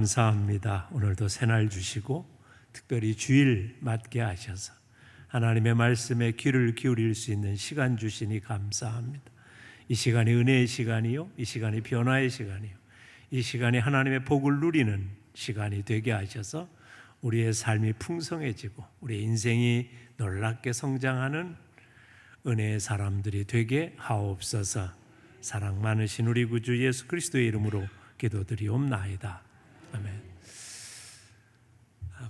감사합니다. 오늘도 새날 주시고 특별히 주일 맞게 하셔서 하나님의 말씀에 귀를 기울일 수 있는 시간 주시니 감사합니다. 이 시간이 은혜의 시간이요, 이 시간이 변화의 시간이요, 이 시간이 하나님의 복을 누리는 시간이 되게 하셔서 우리의 삶이 풍성해지고 우리의 인생이 놀랍게 성장하는 은혜의 사람들이 되게 하옵소서. 사랑 많으신 우리 구주 예수 그리스도의 이름으로 기도드리옵나이다. 아멘.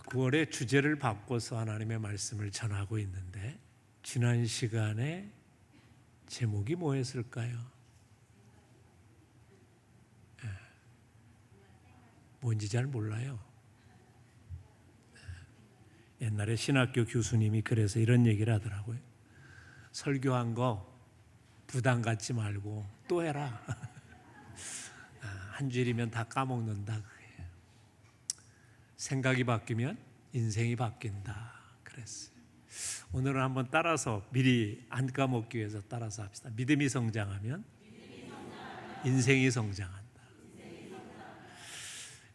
9월에 주제를 바꿔서 하나님의 말씀을 전하고 있는데 지난 시간에 제목이 뭐였을까요? 뭔지 잘 몰라요. 옛날에 신학교 교수님이 그래서 이런 얘기를 하더라고요. 설교한 거 부담 갖지 말고 또 해라. 한 주일이면 다 까먹는다. 생각이 바뀌면 인생이 바뀐다 그랬어요. 오늘은 한번 따라서 미리 안 까먹기 위해서 따라서 합시다. 믿음이 성장하면 인생이 성장한다.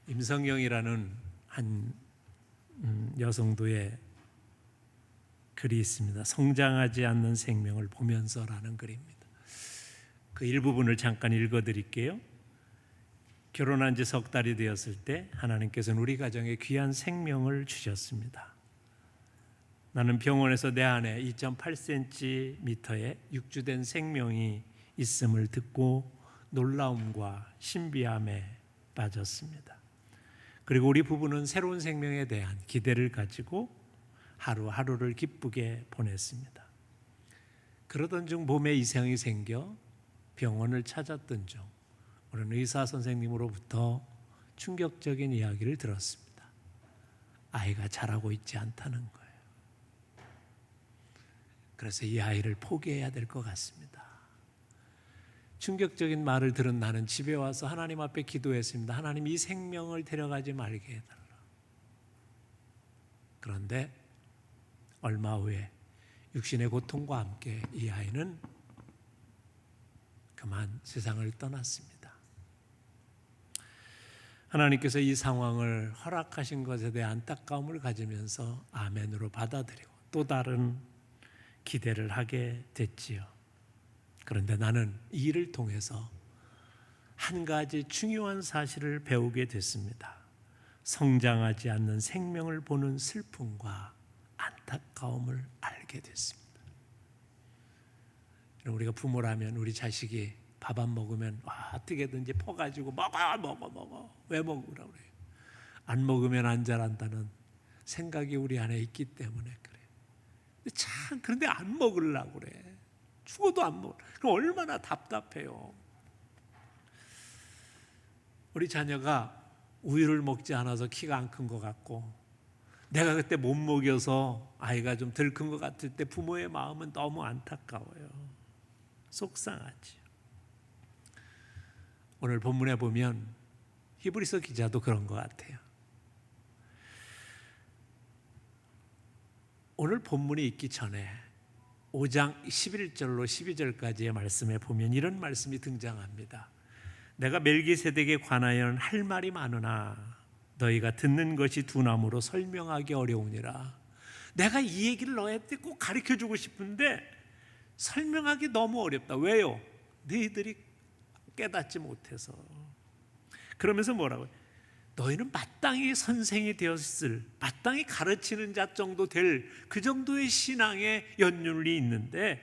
임성영이라는 한 여성도의 글이 있습니다. 성장하지 않는 생명을 보면서라는 글입니다. 그 일부분을 잠깐 읽어드릴게요. 결혼한 지 석 달이 되었을 때 하나님께서는 우리 가정에 귀한 생명을 주셨습니다. 나는 병원에서 내 안에 2.8cm의 육주된 생명이 있음을 듣고 놀라움과 신비함에 빠졌습니다. 그리고 우리 부부는 새로운 생명에 대한 기대를 가지고 하루하루를 기쁘게 보냈습니다. 그러던 중 몸에 이상이 생겨 병원을 찾았던 중 어느 의사 선생님으로부터 충격적인 이야기를 들었습니다. 아이가 자라고 있지 않다는 거예요. 그래서 이 아이를 포기해야 될 것 같습니다. 충격적인 말을 들은 나는 집에 와서 하나님 앞에 기도했습니다. 하나님, 이 생명을 데려가지 말게 해달라. 그런데 얼마 후에 육신의 고통과 함께 이 아이는 그만 세상을 떠났습니다. 하나님께서 이 상황을 허락하신 것에 대해 안타까움을 가지면서 아멘으로 받아들이고 또 다른 기대를 하게 됐지요. 그런데 나는 이 일을 통해서 한 가지 중요한 사실을 배우게 됐습니다. 성장하지 않는 생명을 보는 슬픔과 안타까움을 알게 됐습니다. 우리가 부모라면 우리 자식이 밥 안 먹으면 어떻게든지 퍼가지고 먹어. 왜 먹으라고 그래요? 안 먹으면 안 자란다는 생각이 우리 안에 있기 때문에 그래요. 그런데 안 먹으려고 그래. 죽어도 안 먹어. 그럼 얼마나 답답해요. 우리 자녀가 우유를 먹지 않아서 키가 안 큰 것 같고 내가 그때 못 먹여서 아이가 좀 덜 큰 것 같을 때 부모의 마음은 너무 안타까워요. 속상하지요. 오늘 본문에 보면 히브리서 기자도 그런 것 같아요. 오늘 본문이 있기 전에 5장 11절로 12절까지의 말씀에 보면 이런 말씀이 등장합니다. 내가 멜기세덱에 관하여는 할 말이 많으나 너희가 듣는 것이 두나무로 설명하기 어려우니라. 내가 이 얘기를 너희한테 꼭 가르쳐주고 싶은데 설명하기 너무 어렵다. 왜요? 너희들이 깨닫지 못해서. 그러면서 뭐라고요? 너희는 마땅히 선생이 되었을, 마땅히 가르치는 자 정도 될 그 정도의 신앙의 연륜이 있는데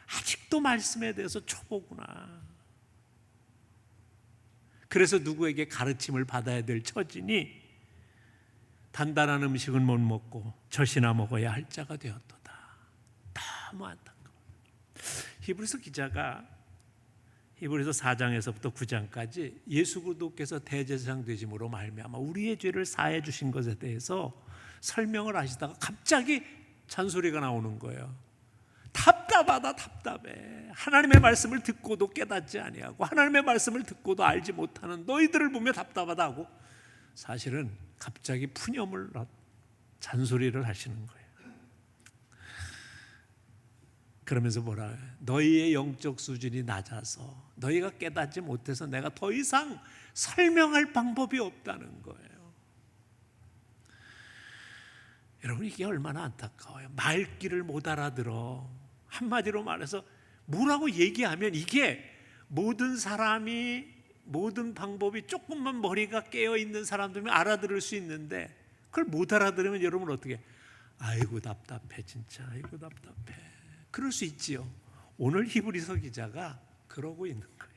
아직도 말씀에 대해서 초보구나. 그래서 누구에게 가르침을 받아야 될 처지니 단단한 음식은 못 먹고 젖이나 먹어야 할 자가 되었도다. 너무 안타까워. 히브리서 기자가 히브리서 4장에서부터 9장까지 예수 그리스도께서 대제사장 되심으로 말미암아 우리의 죄를 사해 주신 것에 대해서 설명을 하시다가 갑자기 잔소리가 나오는 거예요. 답답하다, 답답해. 하나님의 말씀을 듣고도 깨닫지 아니하고 하나님의 말씀을 듣고도 알지 못하는 너희들을 보며 답답하다고 사실은 갑자기 푸념을 잔소리를 하시는 거예요. 그러면서 뭐라 해요? 너희의 영적 수준이 낮아서 너희가 깨닫지 못해서 내가 더 이상 설명할 방법이 없다는 거예요. 여러분, 이게 얼마나 안타까워요. 말귀를 못 알아들어. 한마디로 말해서 뭐라고 얘기하면 이게 모든 사람이 모든 방법이 조금만 머리가 깨어있는 사람들은 알아들을 수 있는데 그걸 못 알아들으면 여러분 어떻게 해? 아이고 답답해 진짜. 아이고 답답해. 그럴 수 있지요. 오늘 히브리서 기자가 그러고 있는 거예요.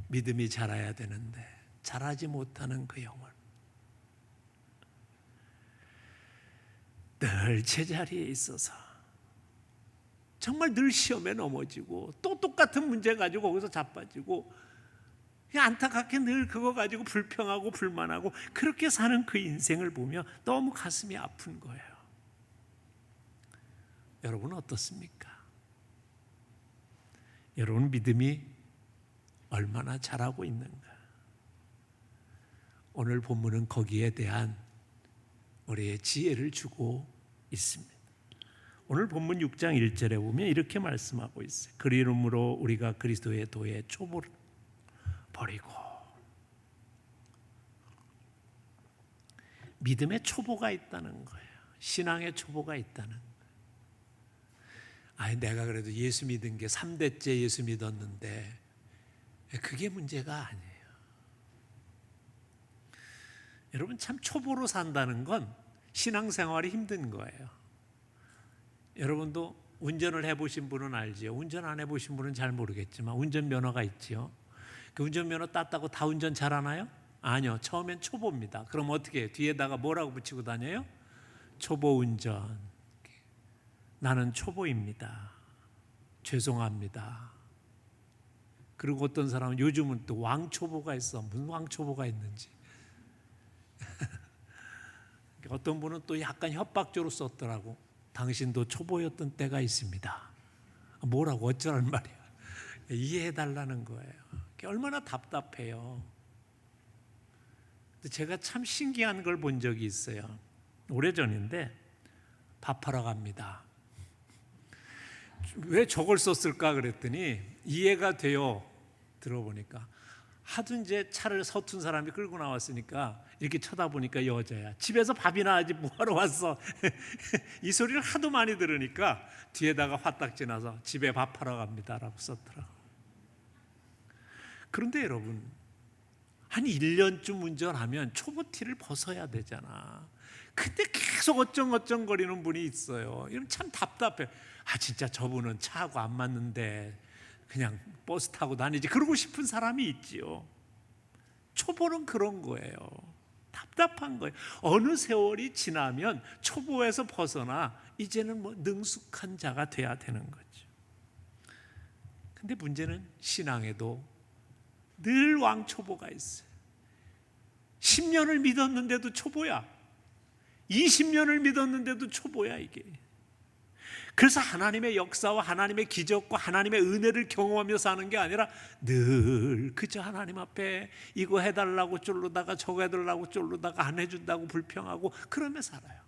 믿음이 자라야 되는데 자라지 못하는 그 영혼, 늘 제자리에 있어서 정말 늘 시험에 넘어지고 또 똑같은 문제 가지고 거기서 자빠지고 그냥 안타깝게 늘 그거 가지고 불평하고 불만하고 그렇게 사는 그 인생을 보며 너무 가슴이 아픈 거예요. 여러분은 어떻습니까? 여러분 믿음이 얼마나 자라고 있는가? 오늘 본문은 거기에 대한 우리의 지혜를 주고 있습니다. 오늘 본문 6장 1절에 보면 이렇게 말씀하고 있어요. 그러므로 우리가 그리스도의 도의 초보를 버리고, 믿음의 초보가 있다는 거예요. 신앙의 초보가 있다는 거예요. 아니 내가 그래도 예수 믿은 게 3대째 예수 믿었는데 그게 문제가 아니에요. 여러분 참 초보로 산다는 건 신앙생활이 힘든 거예요. 여러분도 운전을 해보신 분은 알지요. 운전 안 해보신 분은 잘 모르겠지만 운전면허가 있지요. 그 운전면허 땄다고 다 운전 잘하나요? 아니요. 처음엔 초보입니다. 그럼 어떻게 해요? 뒤에다가 뭐라고 붙이고 다녀요? 초보 운전. 나는 초보입니다. 죄송합니다. 그리고 어떤 사람은 요즘은 또 왕초보가 있어. 무슨 왕초보가 있는지. 어떤 분은 또 약간 협박조로 썼더라고. 당신도 초보였던 때가 있습니다. 뭐라고 어쩌라는 말이야. 이해해달라는 거예요. 얼마나 답답해요. 제가 참 신기한 걸 본 적이 있어요. 오래전인데 밥하러 갑니다. 왜 저걸 썼을까 그랬더니 이해가 돼요. 들어보니까 하도 이제 차를 서툰 사람이 끌고 나왔으니까 이렇게 쳐다보니까 여자야. 집에서 밥이나 하지 뭐하러 왔어. 이 소리를 하도 많이 들으니까 뒤에다가 화딱지 나서 집에 밥하러 갑니다라고 썼더라고요. 그런데 여러분 한 1년쯤 운전하면 초보티를 벗어야 되잖아. 근데 계속 어쩡어쩡거리는 분이 있어요. 이러면 참 답답해. 아 진짜 저분은 차하고 안 맞는데 그냥 버스 타고 다니지. 그러고 싶은 사람이 있지요. 초보는 그런 거예요. 답답한 거예요. 어느 세월이 지나면 초보에서 벗어나 이제는 뭐 능숙한 자가 돼야 되는 거죠. 근데 문제는 신앙에도 늘 왕초보가 있어요. 10년을 믿었는데도 초보야. 20년을 믿었는데도 초보야 이게. 그래서 하나님의 역사와 하나님의 기적과 하나님의 은혜를 경험하며 사는 게 아니라 늘 그저 하나님 앞에 이거 해달라고 쫄르다가 저거 해달라고 쫄르다가 안 해준다고 불평하고 그러며 살아요.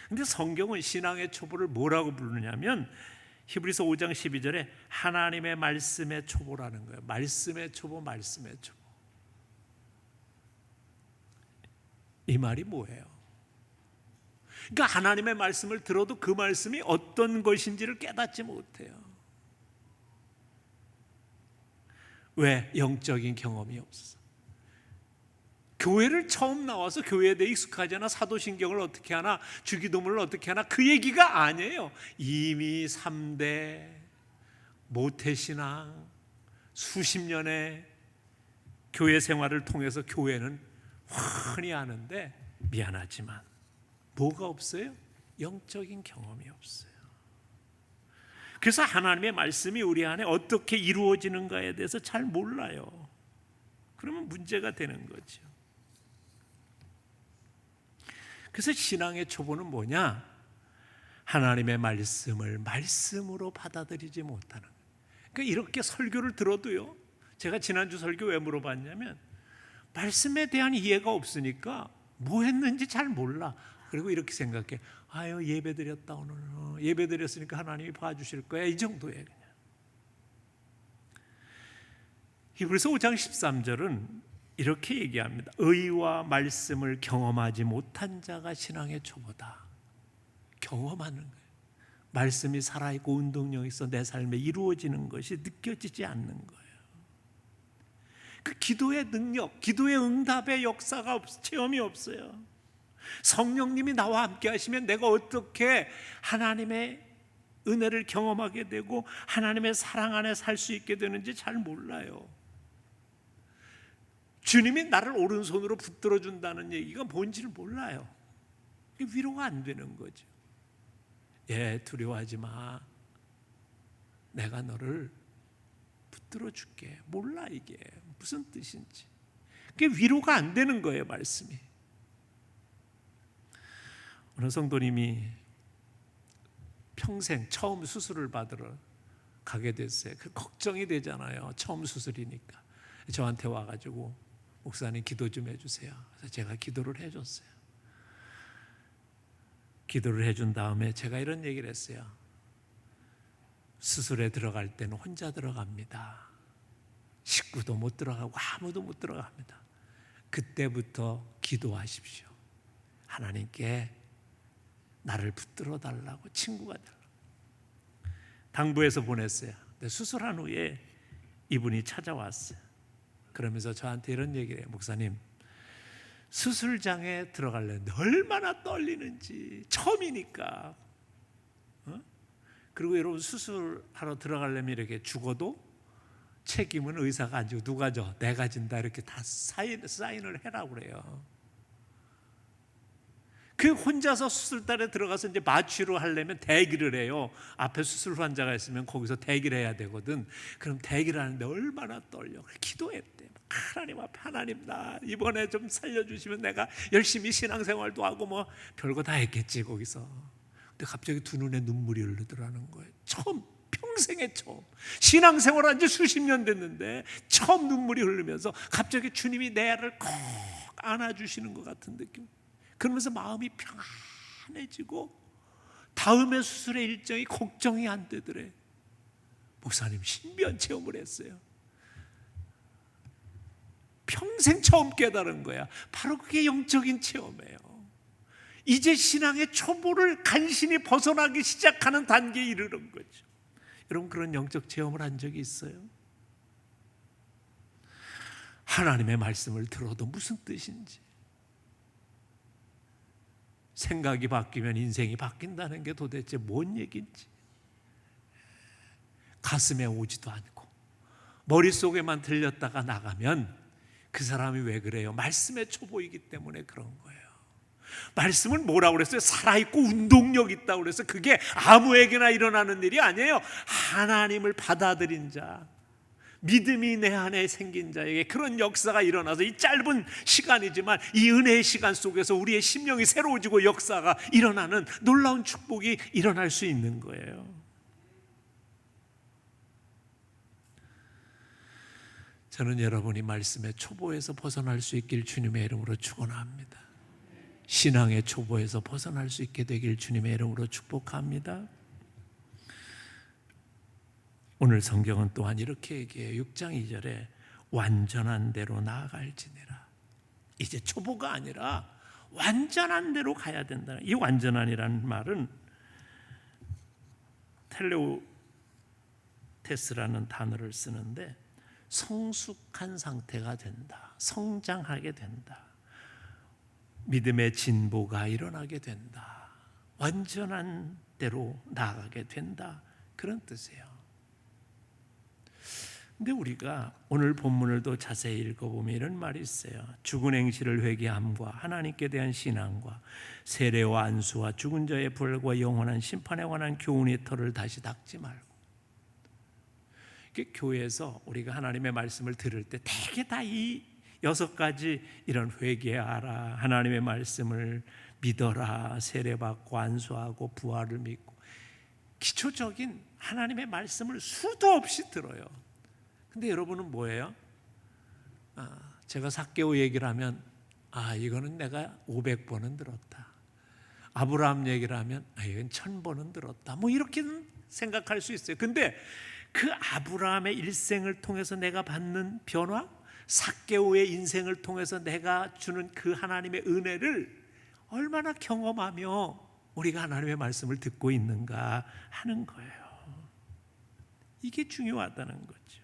근데 성경은 신앙의 초보를 뭐라고 부르냐면 히브리서 5장 12절에 하나님의 말씀의 초보라는 거예요. 말씀의 초보, 말씀의 초보. 이 말이 뭐예요? 그러니까 하나님의 말씀을 들어도 그 말씀이 어떤 것인지를 깨닫지 못해요. 왜? 영적인 경험이 없어서. 교회를 처음 나와서 교회에 대해 익숙하지 않아 사도신경을 어떻게 하나 주기도문을 어떻게 하나 그 얘기가 아니에요. 이미 3대 모태신앙 수십 년의 교회 생활을 통해서 교회는 훤히 아는데 미안하지만 뭐가 없어요? 영적인 경험이 없어요. 그래서 하나님의 말씀이 우리 안에 어떻게 이루어지는가에 대해서 잘 몰라요. 그러면 문제가 되는 거죠. 그래서 신앙의 초보는 뭐냐? 하나님의 말씀을 말씀으로 받아들이지 못하는 거예요. 그러니까 이렇게 설교를 들어도요. 제가 지난주 설교 왜 물어봤냐면 말씀에 대한 이해가 없으니까 뭐 했는지 잘 몰라. 그리고 이렇게 생각해. 아유 예배 드렸다 오늘. 예배 드렸으니까 하나님이 봐주실 거야. 이 정도예요. 그냥. 히브리서 5장 13절은 이렇게 얘기합니다. 의와 말씀을 경험하지 못한 자가 신앙의 초보다. 경험하는 거예요. 말씀이 살아있고 운동력이 있어 내 삶에 이루어지는 것이 느껴지지 않는 거예요. 그 기도의 능력, 기도의 응답의 역사가 체험이 없어요. 성령님이 나와 함께 하시면 내가 어떻게 하나님의 은혜를 경험하게 되고 하나님의 사랑 안에 살 수 있게 되는지 잘 몰라요. 주님이 나를 오른손으로 붙들어 준다는 얘기가 뭔지를 몰라요. 위로가 안 되는 거죠. 두려워하지 마. 내가 너를 붙들어 줄게. 몰라 이게 무슨 뜻인지. 그게 위로가 안 되는 거예요, 말씀이. 어느 성도님이 평생 처음 수술을 받으러 가게 됐어요. 그 걱정이 되잖아요. 처음 수술이니까. 저한테 와가지고 목사님 기도 좀 해주세요. 그래서 제가 기도를 해줬어요. 기도를 해준 다음에 제가 이런 얘기를 했어요. 수술에 들어갈 때는 혼자 들어갑니다. 식구도 못 들어가고 아무도 못 들어갑니다. 그때부터 기도하십시오. 하나님께 나를 붙들어 달라고, 친구가 달라고. 당부해서 보냈어요. 근데 수술한 후에 이분이 찾아왔어요. 그러면서 저한테 이런 얘기를 해요. 목사님, 수술장에 들어가려는데 얼마나 떨리는지. 처음이니까. 그리고 여러분, 수술하러 들어가려면 이렇게 죽어도 책임은 의사가 안 지고 누가 져? 내가 진다. 이렇게 다 사인을 해라고 그래요. 그 혼자서 수술단에 들어가서 이제 마취로 하려면 대기를 해요. 앞에 수술 환자가 있으면 거기서 대기를 해야 되거든. 그럼 대기를 하는데 얼마나 떨려. 기도했대. 하나님 앞에, 하나님 나 이번에 좀 살려주시면 내가 열심히 신앙생활도 하고 뭐 별거 다 했겠지 거기서. 근데 갑자기 두 눈에 눈물이 흐르더라는 거예요. 처음, 평생에 처음. 신앙생활한 지 수십 년 됐는데 처음 눈물이 흐르면서 갑자기 주님이 내 애를 콕 안아주시는 것 같은 느낌. 그러면서 마음이 평안해지고 다음에 수술의 일정이 걱정이 안 되더래. 목사님 신비한 체험을 했어요. 평생 처음 깨달은 거야. 바로 그게 영적인 체험이에요. 이제 신앙의 초보를 간신히 벗어나기 시작하는 단계에 이르는 거죠. 여러분 그런 영적 체험을 한 적이 있어요? 하나님의 말씀을 들어도 무슨 뜻인지, 생각이 바뀌면 인생이 바뀐다는 게 도대체 뭔 얘기인지 가슴에 오지도 않고 머릿속에만 들렸다가 나가면 그 사람이 왜 그래요? 말씀의 초보이기 때문에 그런 거예요. 말씀은 뭐라고 그랬어요? 살아있고 운동력 있다고 그래서 그게 아무에게나 일어나는 일이 아니에요. 하나님을 받아들인 자, 믿음이 내 안에 생긴 자에게 그런 역사가 일어나서 이 짧은 시간이지만 이 은혜의 시간 속에서 우리의 심령이 새로워지고 역사가 일어나는 놀라운 축복이 일어날 수 있는 거예요. 저는 여러분이 말씀의 초보에서 벗어날 수 있길 주님의 이름으로 축원합니다. 신앙의 초보에서 벗어날 수 있게 되길 주님의 이름으로 축복합니다. 오늘 성경은 또한 이렇게 얘기해요. 6장 2절에 완전한 대로 나아갈지니라. 이제 초보가 아니라 완전한 대로 가야 된다. 이 완전한이라는 말은 텔레오테스라는 단어를 쓰는데 성숙한 상태가 된다. 성장하게 된다. 믿음의 진보가 일어나게 된다. 완전한 대로 나아가게 된다. 그런 뜻이에요. 근데 우리가 오늘 본문을 더 자세히 읽어보면 이런 말이 있어요. 죽은 행실을 회개함과 하나님께 대한 신앙과 세례와 안수와 죽은 자의 부활과 영원한 심판에 관한 교훈의 털을 다시 닦지 말고. 교회에서 우리가 하나님의 말씀을 들을 때 대개 다 이 6가지 이런 회개하라, 하나님의 말씀을 믿어라, 세례받고 안수하고 부활을 믿고, 기초적인 하나님의 말씀을 수도 없이 들어요. 근데 여러분은 뭐예요? 제가 삭개오 얘기를 하면 이거는 내가 500번은 들었다. 아브라함 얘기를 하면 이건 1000번은 들었다. 뭐 이렇게는 생각할 수 있어요. 근데 그 아브라함의 일생을 통해서 내가 받는 변화, 삭개오의 인생을 통해서 내가 주는 그 하나님의 은혜를 얼마나 경험하며 우리가 하나님의 말씀을 듣고 있는가 하는 거예요. 이게 중요하다는 거죠.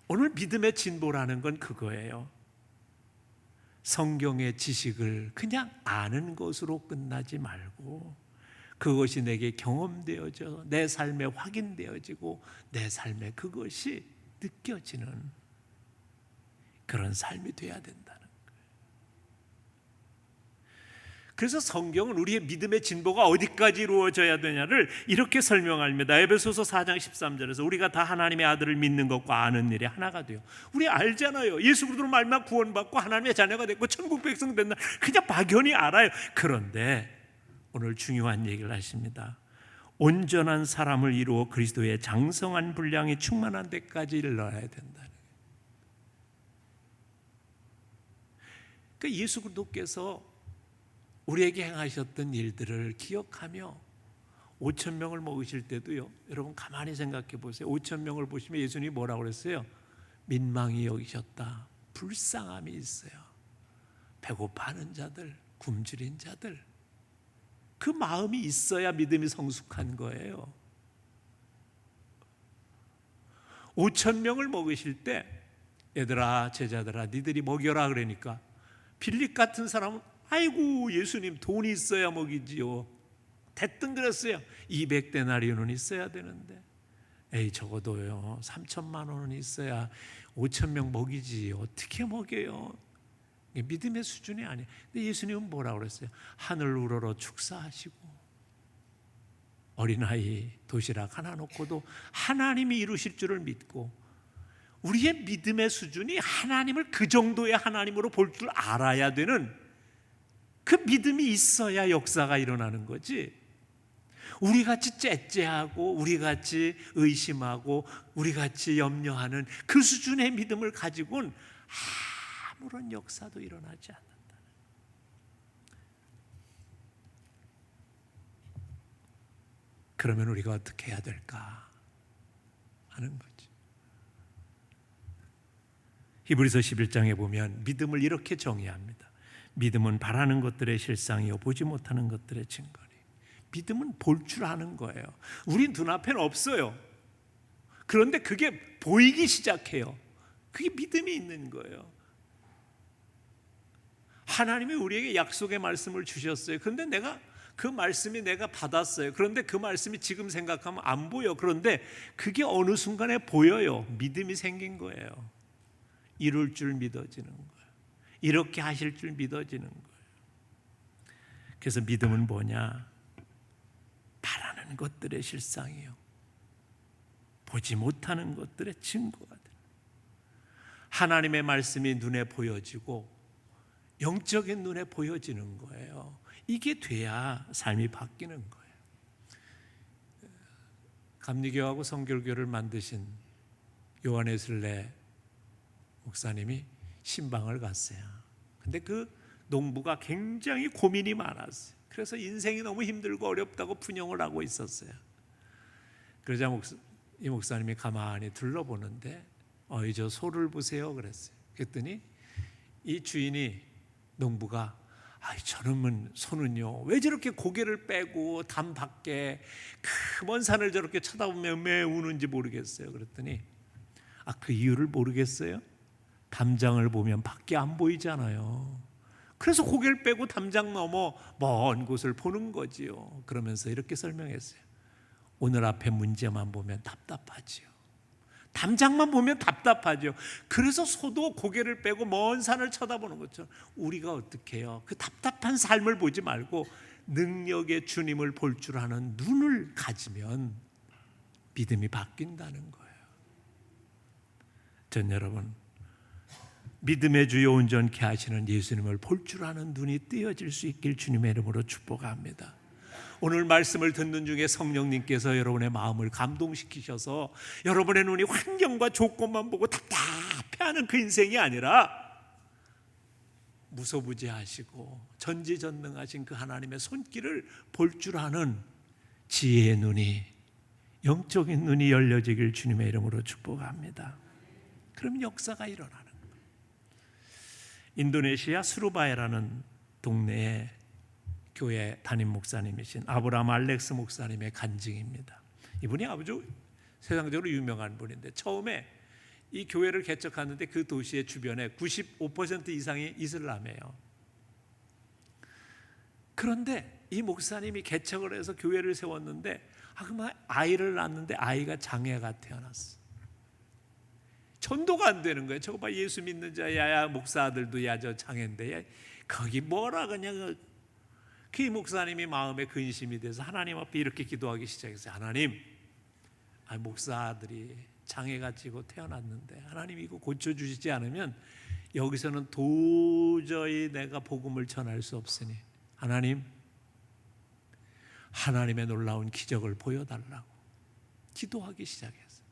오늘 믿음의 진보라는 건 그거예요. 성경의 지식을 그냥 아는 것으로 끝나지 말고 그것이 내게 경험되어져 내 삶에 확인되어지고 내 삶에 그것이 느껴지는 그런 삶이 돼야 된다는 거예요. 그래서 성경은 우리의 믿음의 진보가 어디까지 이루어져야 되냐를 이렇게 설명합니다. 에베소서 4장 13절에서 우리가 다 하나님의 아들을 믿는 것과 아는 일이 하나가 돼요. 우리 알잖아요. 예수 그리스도로 말미암아 구원받고 하나님의 자녀가 됐고 천국 백성 된다. 그냥 막연히 알아요. 그런데 오늘 중요한 얘기를 하십니다. 온전한 사람을 이루어 그리스도의 장성한 분량이 충만한 데까지 이르러야 된다. 그러니까 예수 그리스도께서 우리에게 행하셨던 일들을 기억하며 5천 명을 먹으실 때도요. 여러분 가만히 생각해 보세요. 5천 명을 보시면 예수님이 뭐라고 그랬어요? 민망히 여기셨다. 불쌍함이 있어요. 배고파하는 자들, 굶주린 자들. 그 마음이 있어야 믿음이 성숙한 거예요. 5천 명을 먹으실 때 얘들아 제자들아 니들이 먹여라 그러니까 빌립 같은 사람은 아이고 예수님 돈이 있어야 먹이지요. 대뜸 그랬어요. 200데나리온은 있어야 되는데 에이 적어도요 3천만 원은 있어야 5천 명 먹이지 어떻게 먹여요. 믿음의 수준이 아니에요. 근데 예수님은 뭐라고 그랬어요? 하늘 우러러 축사하시고 어린아이 도시락 하나 놓고도 하나님이 이루실 줄을 믿고 우리의 믿음의 수준이 하나님을 그 정도의 하나님으로 볼 줄 알아야 되는 그 믿음이 있어야 역사가 일어나는 거지. 우리같이 째째하고 우리같이 의심하고 우리같이 염려하는 그 수준의 믿음을 가지고는 아무런 역사도 일어나지 않는다. 그러면 우리가 어떻게 해야 될까 하는 거지. 히브리서 11장에 보면 믿음을 이렇게 정의합니다. 믿음은 바라는 것들의 실상이요 보지 못하는 것들의 증거니. 믿음은 볼 줄 아는 거예요. 우린 눈앞에는 없어요. 그런데 그게 보이기 시작해요. 그게 믿음이 있는 거예요. 하나님이 우리에게 약속의 말씀을 주셨어요. 그런데 내가 그 말씀이 내가 받았어요. 그런데 그 말씀이 지금 생각하면 안 보여. 그런데 그게 어느 순간에 보여요. 믿음이 생긴 거예요. 이룰 줄 믿어지는 거예요. 이렇게 하실 줄 믿어지는 거예요. 그래서 믿음은 뭐냐? 바라는 것들의 실상이요 보지 못하는 것들의 증거가 돼요. 하나님의 말씀이 눈에 보여지고 영적인 눈에 보여지는 거예요. 이게 돼야 삶이 바뀌는 거예요. 감리교하고 성결교를 만드신 요한에슬레 목사님이 신방을 갔어요. 근데 그 농부가 굉장히 고민이 많았어요. 그래서 인생이 너무 힘들고 어렵다고 분영을 하고 있었어요. 그러자 이 목사님이 가만히 둘러보는데 저 소를 보세요 그랬어요. 그랬더니 이 주인이 농부가 저놈은 소는요 왜 저렇게 고개를 빼고 담 밖에 그 먼 산을 저렇게 쳐다보며 왜 우는지 모르겠어요. 그랬더니 그 이유를 모르겠어요? 담장을 보면 밖에 안 보이잖아요. 그래서 고개를 빼고 담장 넘어 먼 곳을 보는 거지요. 그러면서 이렇게 설명했어요. 오늘 앞에 문제만 보면 답답하지요. 담장만 보면 답답하죠. 그래서 소도 고개를 빼고 먼 산을 쳐다보는 것처럼 우리가 어떻게 해요? 그 답답한 삶을 보지 말고 능력의 주님을 볼 줄 아는 눈을 가지면 믿음이 바뀐다는 거예요. 전 여러분 믿음의 주요 온전케 하시는 예수님을 볼 줄 아는 눈이 뜨여질 수 있길 주님의 이름으로 축복합니다. 오늘 말씀을 듣는 중에 성령님께서 여러분의 마음을 감동시키셔서 여러분의 눈이 환경과 조건만 보고 답답해하는 그 인생이 아니라 무소부지하시고 전지전능하신 그 하나님의 손길을 볼 줄 아는 지혜의 눈이 영적인 눈이 열려지길 주님의 이름으로 축복합니다. 그럼 역사가 일어나는 거예요. 인도네시아 수루바에라는 동네에 교회 담임 목사님이신 아브라함 알렉스 목사님의 간증입니다. 이분이 아주 세상적으로 유명한 분인데 처음에 이 교회를 개척하는데 그 도시의 주변에 95% 이상이 이슬람이에요. 그런데 이 목사님이 개척을 해서 교회를 세웠는데 그만 아이를 낳았는데 아이가 장애가 태어났어. 전도가 안 되는 거예요. 저거 봐, 예수 믿는 자야, 목사 아들도 야 저 장애인데 야, 거기 뭐라 그냥. 그 목사님이 마음에 근심이 돼서 하나님 앞에 이렇게 기도하기 시작했어요. 하나님, 목사 아들이 장애가 지고 태어났는데 하나님 이거 고쳐주시지 않으면 여기서는 도저히 내가 복음을 전할 수 없으니 하나님, 하나님의 놀라운 기적을 보여달라고 기도하기 시작했어요.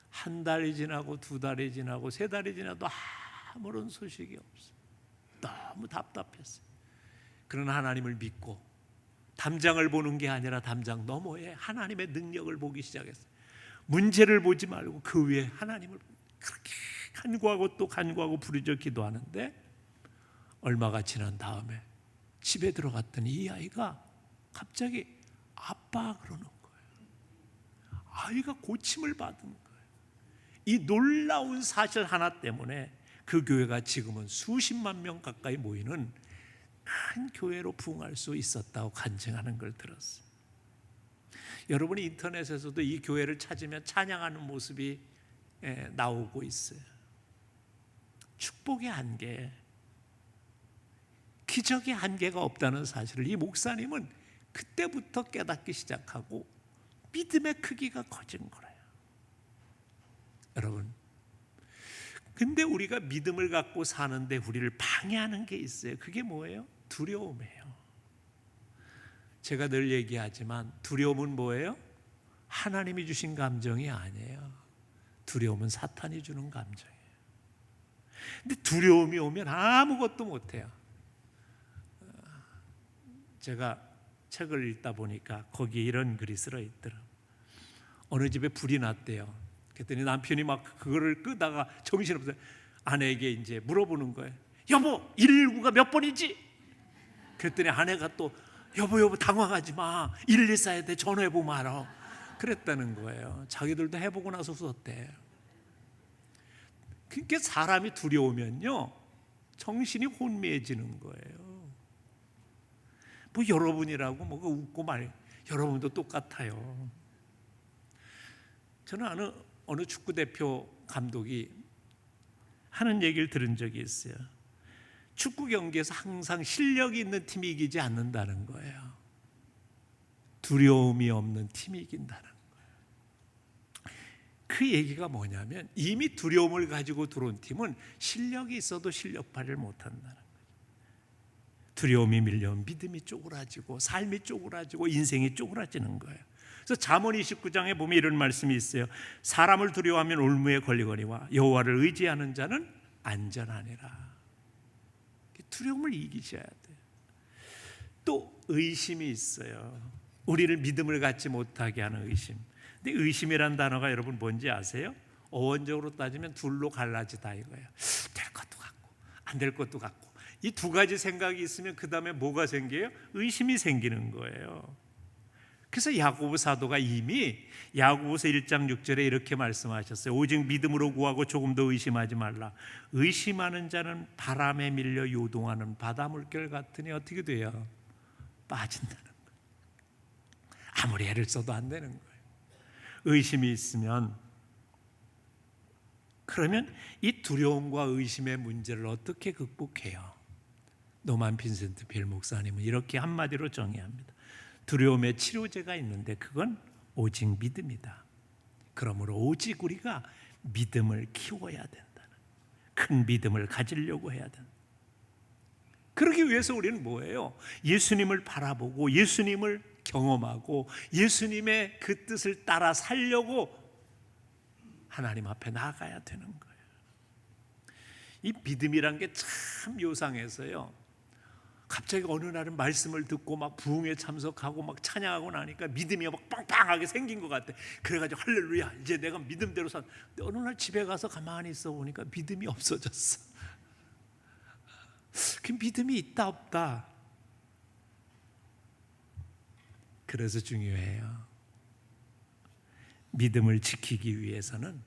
한 달이 지나고 두 달이 지나고 세 달이 지나도 아무런 소식이 없어요. 너무 답답했어요. 그러나 하나님을 믿고 담장을 보는 게 아니라 담장 너머에 하나님의 능력을 보기 시작했어요. 문제를 보지 말고 그 위에 하나님을 그렇게 간구하고 또 간구하고 부르짖어 기도하는데 얼마가 지난 다음에 집에 들어갔더니 이 아이가 갑자기 아빠 그러는 거예요. 아이가 고침을 받은 거예요. 이 놀라운 사실 하나 때문에 그 교회가 지금은 수십만 명 가까이 모이는 큰 교회로 부흥할 수 있었다고 간증하는 걸 들었어요. 여러분이 인터넷에서도 이 교회를 찾으면 찬양하는 모습이 나오고 있어요. 축복의 한계, 기적의 한계가 없다는 사실을 이 목사님은 그때부터 깨닫기 시작하고 믿음의 크기가 커진 거예요. 여러분, 근데 우리가 믿음을 갖고 사는데 우리를 방해하는 게 있어요. 그게 뭐예요? 두려움이에요. 제가 늘 얘기하지만 두려움은 뭐예요? 하나님이 주신 감정이 아니에요. 두려움은 사탄이 주는 감정이에요. 근데 두려움이 오면 아무것도 못해요. 제가 책을 읽다 보니까 거기에 이런 글이 쓰여 있더라고요. 어느 집에 불이 났대요. 그랬더니 남편이 막 그거를 끄다가 정신없어요. 아내에게 이제 물어보는 거예요. 여보, 119가 몇 번이지? 그랬더니 아내가 또 여보 당황하지 마. 114에 대 전화해보면 알아. 그랬다는 거예요. 자기들도 해보고 나서 웃었대. 그러니까 사람이 두려우면요 정신이 혼미해지는 거예요. 뭐 여러분이라고 뭐가 웃고 말, 여러분도 똑같아요. 저는 어느 축구대표 감독이 하는 얘기를 들은 적이 있어요. 축구 경기에서 항상 실력이 있는 팀이 이기지 않는다는 거예요. 두려움이 없는 팀이 이긴다는 거예요. 그 얘기가 뭐냐면 이미 두려움을 가지고 들어온 팀은 실력이 있어도 실력 발휘를 못한다는 거예요. 두려움이 밀려온 믿음이 쪼그라지고 삶이 쪼그라지고 인생이 쪼그라지는 거예요. 그래서 잠언 29장에 보면 이런 말씀이 있어요. 사람을 두려워하면 올무에 걸리거니와 여호와를 의지하는 자는 안전하니라. 두려움을 이기셔야 돼요. 또 의심이 있어요. 우리를 믿음을 갖지 못하게 하는 의심. 근데 의심이란 단어가 여러분 뭔지 아세요? 어원적으로 따지면 둘로 갈라지다 이거예요. 될 것도 같고 안 될 것도 같고. 이 두 가지 생각이 있으면 그 다음에 뭐가 생겨요? 의심이 생기는 거예요. 그래서 야고보 사도가 이미 야고보서 1장 6절에 이렇게 말씀하셨어요. 오직 믿음으로 구하고 조금 더 의심하지 말라. 의심하는 자는 바람에 밀려 요동하는 바다 물결 같으니 어떻게 돼요? 빠진다는 거예요. 아무리 애를 써도 안 되는 거예요. 의심이 있으면, 그러면 이 두려움과 의심의 문제를 어떻게 극복해요? 노만 빈센트 빌 목사님은 이렇게 한마디로 정의합니다. 두려움의 치료제가 있는데 그건 오직 믿음이다. 그러므로 오직 우리가 믿음을 키워야 된다는, 큰 믿음을 가지려고 해야 된다. 그러기 위해서 우리는 뭐예요? 예수님을 바라보고 예수님을 경험하고 예수님의 그 뜻을 따라 살려고 하나님 앞에 나아가야 되는 거예요. 이 믿음이란 게 참 요상해서요, 갑자기 어느 날은 말씀을 듣고 막 부흥에 참석하고 막 찬양하고 나니까 믿음이 막 빵빵하게 생긴 것 같아. 그래가지고 할렐루야, 이제 내가 믿음대로 산. 근데 어느 날 집에 가서 가만히 있어 보니까 믿음이 없어졌어. 그 믿음이 있다 없다. 그래서 중요해요. 믿음을 지키기 위해서는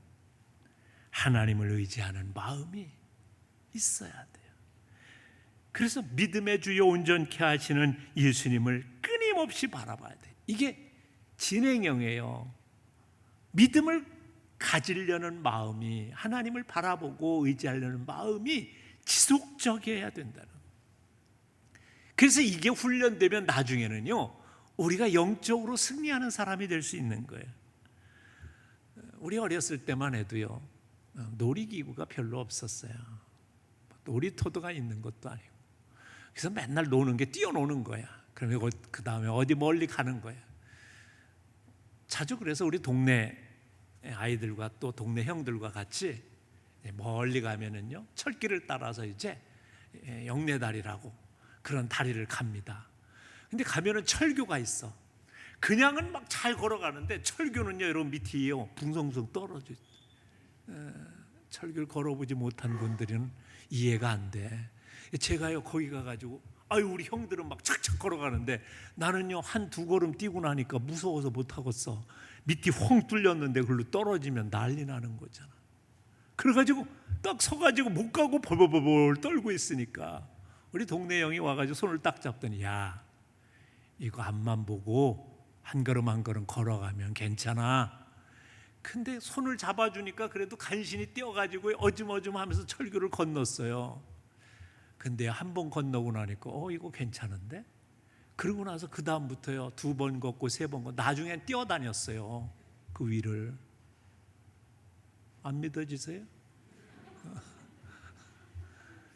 하나님을 의지하는 마음이 있어야 돼요. 그래서 믿음의 주요 온전케 하시는 예수님을 끊임없이 바라봐야 돼요. 이게 진행형이에요. 믿음을 가지려는 마음이, 하나님을 바라보고 의지하려는 마음이 지속적이어야 된다는 거예요. 그래서 이게 훈련되면 나중에는요, 우리가 영적으로 승리하는 사람이 될 수 있는 거예요. 우리 어렸을 때만 해도요, 놀이기구가 별로 없었어요. 놀이터도가 있는 것도 아니고. 그래서 맨날 노는 게 뛰어노는 거야. 그러면 그 다음에 어디 멀리 가는 거야. 자주 그래서 우리 동네 아이들과 또 동네 형들과 같이 멀리 가면은요, 철길을 따라서 이제 영내다리라고 그런 다리를 갑니다. 근데 가면은 철교가 있어. 그냥은 막 잘 걸어가는데 철교는요, 여러분 밑이요, 붕성붕 떨어져. 철교를 걸어보지 못한 분들은 이해가 안 돼. 제가요 거기 가가지고 우리 형들은 막 착착 걸어가는데 나는요 한두 걸음 뛰고 나니까 무서워서 못 하겠어. 밑이 晃 뚫렸는데 그걸로 떨어지면 난리 나는 거잖아. 그래가지고 딱 서가지고 못 가고 벌벌벌 떨고 있으니까 우리 동네 형이 와가지고 손을 딱 잡더니, 야, 이거 앞만 보고 한 걸음 한 걸음 걸어가면 괜찮아. 근데 손을 잡아주니까 그래도 간신히 뛰어가지고 어줌어줌하면서 철교를 건넜어요. 근데 한 번 건너고 나니까 이거 괜찮은데? 그러고 나서 그 다음부터요, 2번 걷고 3번 걷고 나중엔 뛰어다녔어요, 그 위를. 안 믿어지세요?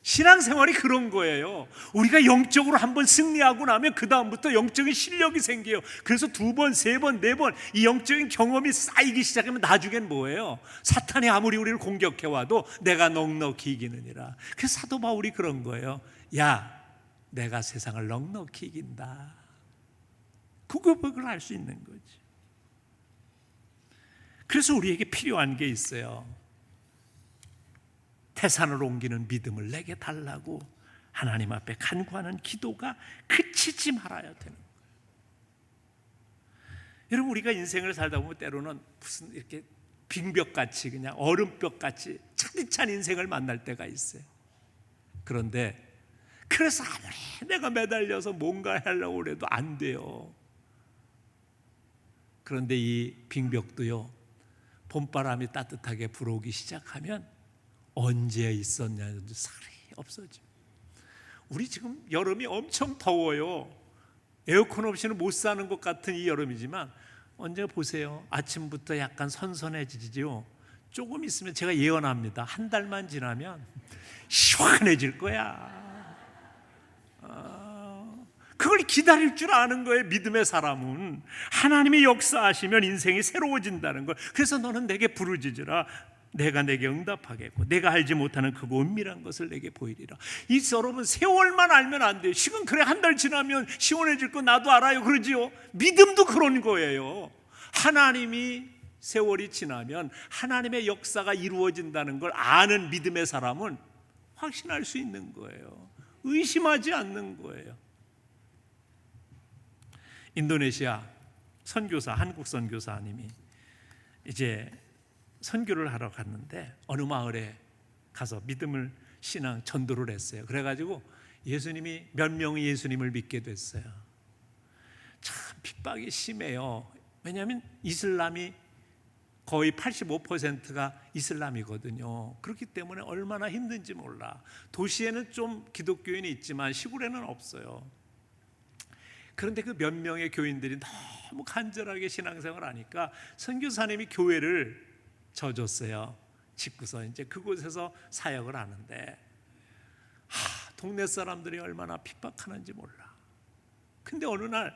신앙생활이 그런 거예요. 우리가 영적으로 한번 승리하고 나면 그 다음부터 영적인 실력이 생겨요. 그래서 2번, 3번, 4번 이 영적인 경험이 쌓이기 시작하면 나중엔 뭐예요? 사탄이 아무리 우리를 공격해와도 내가 넉넉히 이기느니라. 그래서 사도 바울이 그런 거예요. 야, 내가 세상을 넉넉히 이긴다. 그걸 알 수 있는 거지. 그래서 우리에게 필요한 게 있어요. 태산을 옮기는 믿음을 내게 달라고 하나님 앞에 간구하는 기도가 그치지 말아야 되는 거예요. 여러분, 우리가 인생을 살다 보면 때로는 무슨 이렇게 빙벽같이 그냥 얼음벽같이 차디찬 인생을 만날 때가 있어요. 그런데 그래서 아무리 내가 매달려서 뭔가 하려고 해도 안 돼요. 그런데 이 빙벽도요, 봄바람이 따뜻하게 불어오기 시작하면 언제 있었냐도 살이 없어져. 우리 지금 여름이 엄청 더워요. 에어컨 없이는 못 사는 것 같은 이 여름이지만 언제 보세요, 아침부터 약간 선선해지지요. 조금 있으면 제가 예언합니다. 한 달만 지나면 시원해질 거야. 그걸 기다릴 줄 아는 거예요. 믿음의 사람은 하나님이 역사하시면 인생이 새로워진다는 걸. 그래서 너는 내게 부르짖으라. 내가 내게 응답하겠고 내가 알지 못하는 크고 은밀한 것을 내게 보이리라. 이 여러분, 세월만 알면 안 돼요. 시간 그래, 한 달 지나면 시원해질 거 나도 알아요, 그러지요. 믿음도 그런 거예요. 하나님이 세월이 지나면 하나님의 역사가 이루어진다는 걸 아는 믿음의 사람은 확신할 수 있는 거예요. 의심하지 않는 거예요. 인도네시아 선교사, 한국 선교사님이 이제 선교를 하러 갔는데 어느 마을에 가서 믿음을 신앙 전도를 했어요. 그래가지고 예수님이 몇 명이 예수님을 믿게 됐어요. 참 핍박이 심해요. 왜냐하면 이슬람이 거의 85%가 이슬람이거든요. 그렇기 때문에 얼마나 힘든지 몰라. 도시에는 좀 기독교인이 있지만 시골에는 없어요. 그런데 그 몇 명의 교인들이 너무 간절하게 신앙생활을 하니까 선교사님이 교회를 져줬어요. 짓고서 이제 그곳에서 사역을 하는데 동네 사람들이 얼마나 핍박하는지 몰라. 근데 어느 날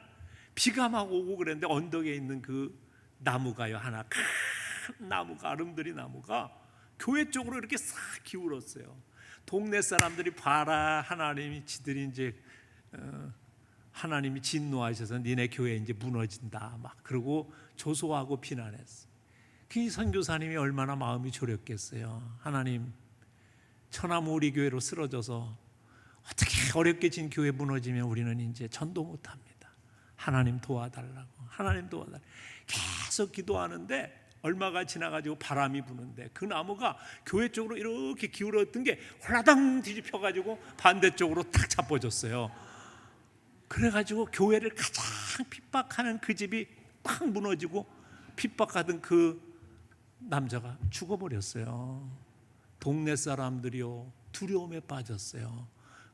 비가 막 오고 그랬는데 언덕에 있는 그 나무가요, 하나 큰 나무가, 아름드리 나무가 교회 쪽으로 이렇게 싹 기울었어요. 동네 사람들이 봐라, 하나님이 지들이 이제 하나님이 진노하셔서 니네 교회 이제 무너진다 막 그러고 조소하고 비난했어. 그 선교사님이 얼마나 마음이 졸였겠어요. 하나님, 처나무 우리 교회로 쓰러져서 어떻게 어렵게 진 교회 무너지면 우리는 이제 전도 못합니다. 하나님 도와달라고, 하나님 도와달라고 계속 기도하는데 얼마가 지나가지고 바람이 부는데 그 나무가 교회 쪽으로 이렇게 기울었던 게 홀라당 뒤집혀가지고 반대쪽으로 탁 잡아졌어요. 그래가지고 교회를 가장 핍박하는 그 집이 팍 무너지고 핍박하던 그 남자가 죽어버렸어요. 동네 사람들이요 두려움에 빠졌어요.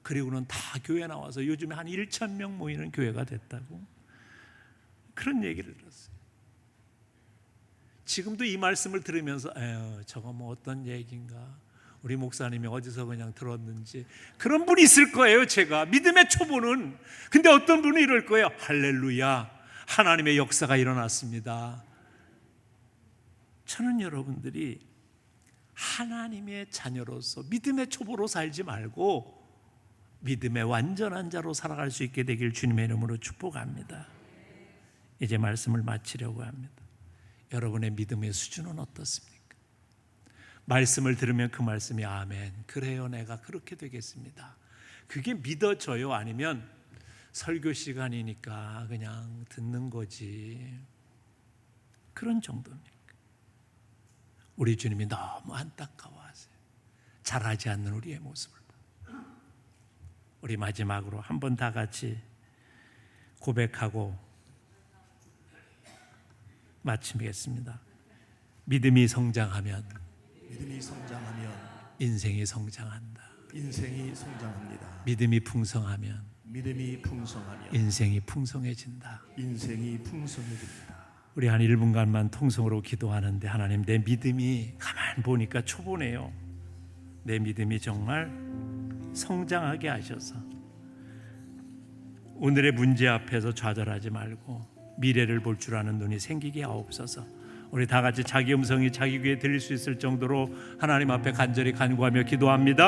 그리고는 다 교회 나와서 요즘에 한 1,000명 모이는 교회가 됐다고 그런 얘기를 들었어요. 지금도 이 말씀을 들으면서 저거 뭐 어떤 얘기인가, 우리 목사님이 어디서 그냥 들었는지 그런 분이 있을 거예요. 제가 믿음의 초보는. 근데 어떤 분이 이럴 거예요. 할렐루야, 하나님의 역사가 일어났습니다. 저는 여러분들이 하나님의 자녀로서 믿음의 초보로 살지 말고 믿음의 완전한 자로 살아갈 수 있게 되길 주님의 이름으로 축복합니다. 이제 말씀을 마치려고 합니다. 여러분의 믿음의 수준은 어떻습니까? 말씀을 들으면 그 말씀이 아멘, 그래요, 내가 그렇게 되겠습니다, 그게 믿어져요? 아니면 설교 시간이니까 그냥 듣는 거지, 그런 정도입니까? 우리 주님이 너무 안타까워하세요. 잘하지 않는 우리의 모습을. 우리 마지막으로 한번 다 같이 고백하고 마치겠습니다. 믿음이 성장하면 인생이 성장한다. 인생이 성장합니다. 믿음이 풍성하면 인생이 풍성해진다. 인생이 풍성해집니다. 우리 한 1분간만 통성으로 기도하는데, 하나님, 내 믿음이 가만 보니까 초보네요. 내 믿음이 정말 성장하게 하셔서 오늘의 문제 앞에서 좌절하지 말고 미래를 볼 줄 아는 눈이 생기게 하옵소서. 우리 다 같이 자기 음성이 자기 귀에 들릴 수 있을 정도로 하나님 앞에 간절히 간구하며 기도합니다.